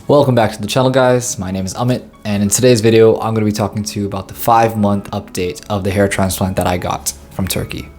Welcome back to the channel, guys. My name is Amit, and in today's video I'm going to be talking to you about the 5-month update of the hair transplant that I got from Turkey.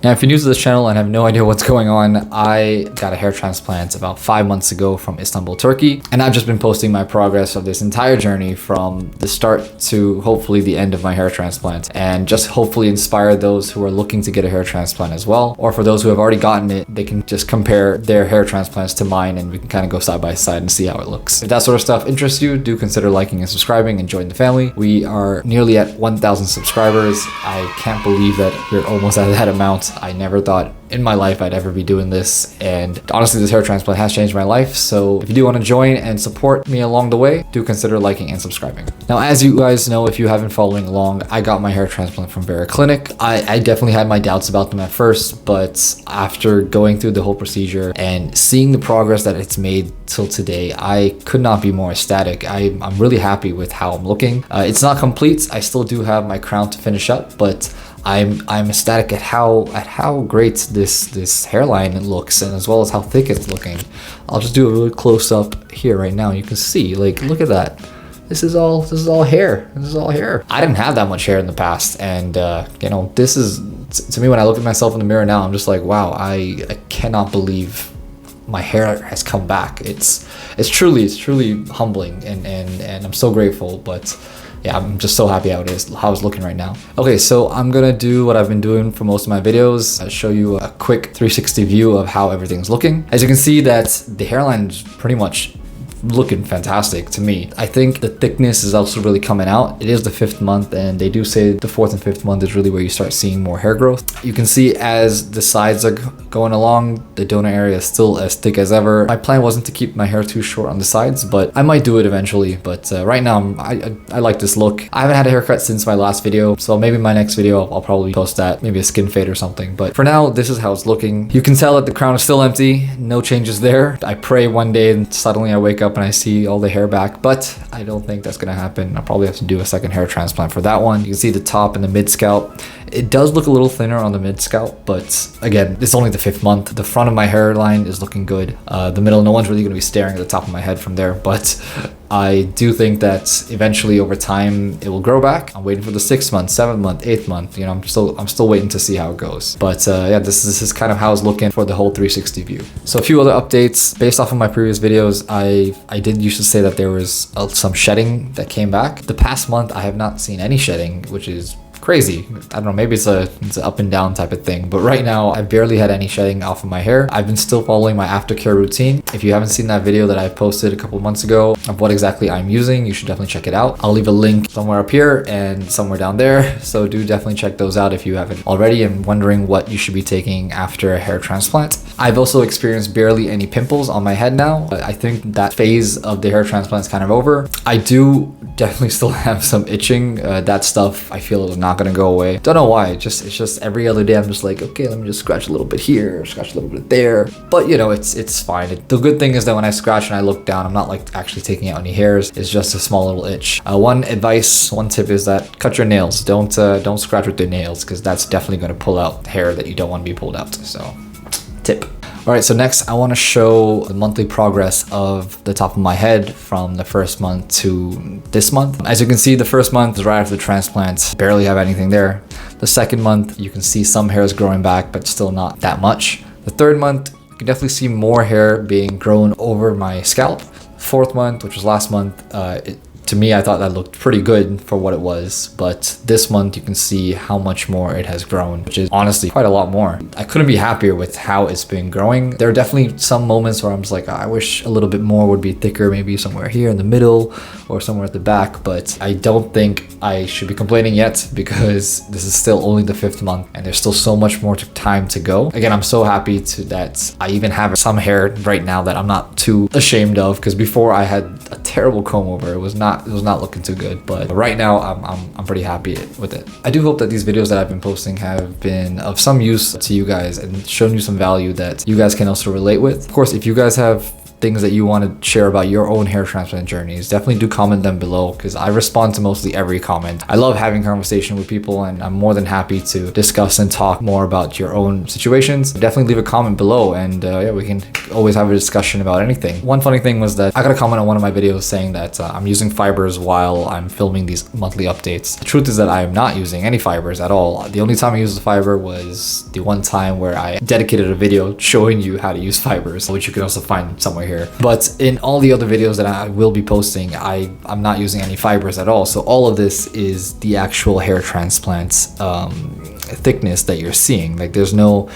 Now, if you're new to this channel and have no idea what's going on, I got a hair transplant about 5 months ago from Istanbul, Turkey. And I've just been posting my progress of this entire journey from the start to hopefully the end of my hair transplant, and just hopefully inspire those who are looking to get a hair transplant as well. Or for those who have already gotten it, they can just compare their hair transplants to mine and we can kind of go side by side and see how it looks. If that sort of stuff interests you, do consider liking and subscribing and join the family. We are nearly at 1,000 subscribers. I can't believe that we're almost at that amount. I never thought in my life I'd ever be doing this, and honestly this hair transplant has changed my life. So if you do want to join and support me along the way, do consider liking and subscribing. Now, as you guys know, if you haven't following along, I got my hair transplant from Vera Clinic. I definitely had my doubts about them at first, but after going through the whole procedure and seeing the progress that it's made till today, I could not be more ecstatic. I'm really happy with how I'm looking. It's not complete. I still do have my crown to finish up, but I'm ecstatic at how great this hairline looks, and as well as how thick it's looking. I'll just do a really close up here right now. You can see, like, look at that. This is all hair. This is all hair. I didn't have that much hair in the past, and you know, this is, to me, when I look at myself in the mirror now, I'm just like, wow, I cannot believe my hair has come back. It's truly humbling, and I'm so grateful. But yeah, I'm just so happy how it's looking right now. Okay, so I'm gonna do what I've been doing for most of my videos. I'll show you a quick 360 view of how everything's looking. As you can see, that the hairline is pretty much looking fantastic to me. I think the thickness is also really coming out. It is the 5th month, and they do say the 4th and 5th month is really where you start seeing more hair growth. You can see as the sides are going along, the donor area is still as thick as ever. My plan wasn't to keep my hair too short on the sides, but I might do it eventually. But right now, I like this look. I haven't had a haircut since my last video, so maybe my next video I'll probably post that, maybe a skin fade or something. But for now, this is how it's looking. You can tell that the crown is still empty, no changes there. I pray one day and suddenly I wake up and I see all the hair back, but I don't think that's gonna happen. I'll probably have to do a second hair transplant for that one. You can see the top and the mid scalp. It does look a little thinner on the mid scalp, but again, it's only the 5th month. The front of my hairline is looking good. The middle, no one's really gonna be staring at the top of my head from there, but I do think that eventually over time it will grow back. I'm waiting for the 6th month, 7th month, 8th month. You know, I'm still waiting to see how it goes. But yeah, this is kind of how it's looking for the whole 360 view. So a few other updates based off of my previous videos. I did used to say that there was some shedding that came back. The past month I have not seen any shedding, which is crazy. I don't know, maybe it's an up and down type of thing, but right now I barely had any shedding off of my hair. I've been still following my aftercare routine. If you haven't seen that video that I posted a couple months ago of what exactly I'm using, you should definitely check it out. I'll leave a link somewhere up here and somewhere down there, so do definitely check those out if you haven't already and wondering what you should be taking after a hair transplant. I've also experienced barely any pimples on my head now. I think that phase of the hair transplant is kind of over. I do definitely still have some itching. That stuff I feel is not gonna go away. Don't know why. It's just every other day I'm just like, okay, let me just scratch a little bit here, scratch a little bit there. But you know, it's fine. The good thing is that when I scratch and I look down, I'm not like actually taking out any hairs. It's just a small little itch. One tip is that cut your nails. Don't scratch with your nails, because that's definitely going to pull out hair that you don't want to be pulled out. So tip. All right, so next I want to show the monthly progress of the top of my head from the 1st month to this month. As you can see, the 1st month is right after the transplant. Barely have anything there. The 2nd month, you can see some hairs growing back, but still not that much. The 3rd month, you can definitely see more hair being grown over my scalp. 4th month, which was last month, to me, I thought that looked pretty good for what it was, but this month you can see how much more it has grown, which is honestly quite a lot more. I couldn't be happier with how it's been growing. There are definitely some moments where I'm just like, I wish a little bit more would be thicker, maybe somewhere here in the middle or somewhere at the back, but I don't think I should be complaining yet, because this is still only the 5th month and there's still so much more time to go. Again, I'm so happy that I even have some hair right now that I'm not too ashamed of, because before I had a terrible comb over. It was not looking too good, but right now I'm pretty happy with it. I do hope that these videos that I've been posting have been of some use to you guys and shown you some value that you guys can also relate with. Of course, if you guys have things that you want to share about your own hair transplant journeys, definitely do comment them below, because I respond to mostly every comment. I love having conversation with people, and I'm more than happy to discuss and talk more about your own situations. Definitely leave a comment below, and yeah, we can always have a discussion about anything. One funny thing was that I got a comment on one of my videos saying that I'm using fibers while I'm filming these monthly updates. The truth is that I am not using any fibers at all. The only time I used the fiber was the one time where I dedicated a video showing you how to use fibers, which you can also find somewhere here. But in all the other videos that I will be posting, I'm not using any fibers at all. So all of this is the actual hair transplants thickness that you're seeing. Like there's no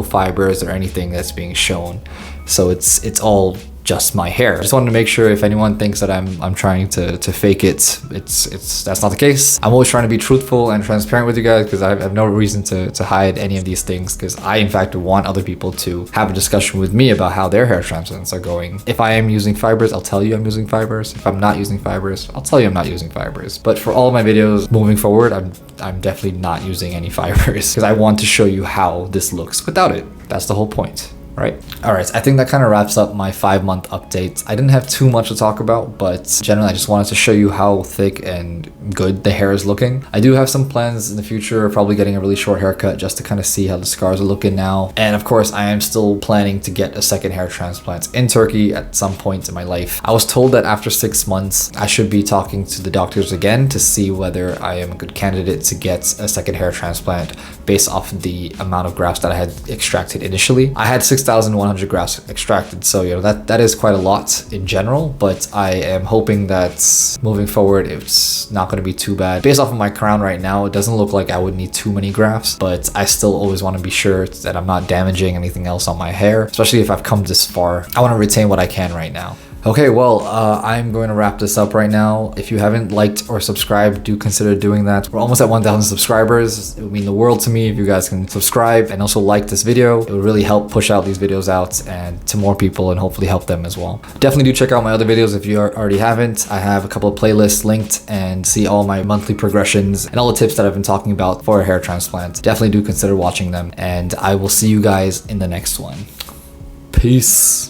fibers or anything that's being shown. So it's all just my hair. I just wanted to make sure if anyone thinks that I'm trying to fake it, that's not the case. I'm always trying to be truthful and transparent with you guys, because I have no reason to hide any of these things, because I in fact want other people to have a discussion with me about how their hair transplants are going. If I am using fibers, I'll tell you I'm using fibers. If I'm not using fibers, I'll tell you I'm not using fibers. But for all of my videos moving forward, I'm definitely not using any fibers, because I want to show you how this looks without it. That's the whole point. Right? All right, I think that kind of wraps up my 5-month update. I didn't have too much to talk about, but generally I just wanted to show you how thick and good the hair is looking. I do have some plans in the future, probably getting a really short haircut just to kind of see how the scars are looking now. And of course, I am still planning to get a second hair transplant in Turkey at some point in my life. I was told that after 6 months, I should be talking to the doctors again to see whether I am a good candidate to get a second hair transplant based off the amount of grafts that I had extracted initially. I had 6,100 grafts extracted, so you know that is quite a lot in general, but I am hoping that moving forward it's not going to be too bad. Based off of my crown right now, it doesn't look like I would need too many grafts, but I still always want to be sure that I'm not damaging anything else on my hair, especially if I've come this far. I want to retain what I can right now. Okay, well, I'm going to wrap this up right now. If you haven't liked or subscribed, do consider doing that. We're almost at 1,000 subscribers. It would mean the world to me if you guys can subscribe and also like this video. It would really help push out these videos out and to more people, and hopefully help them as well. Definitely do check out my other videos if you already haven't. I have a couple of playlists linked, and see all my monthly progressions and all the tips that I've been talking about for a hair transplant. Definitely do consider watching them, and I will see you guys in the next one. Peace.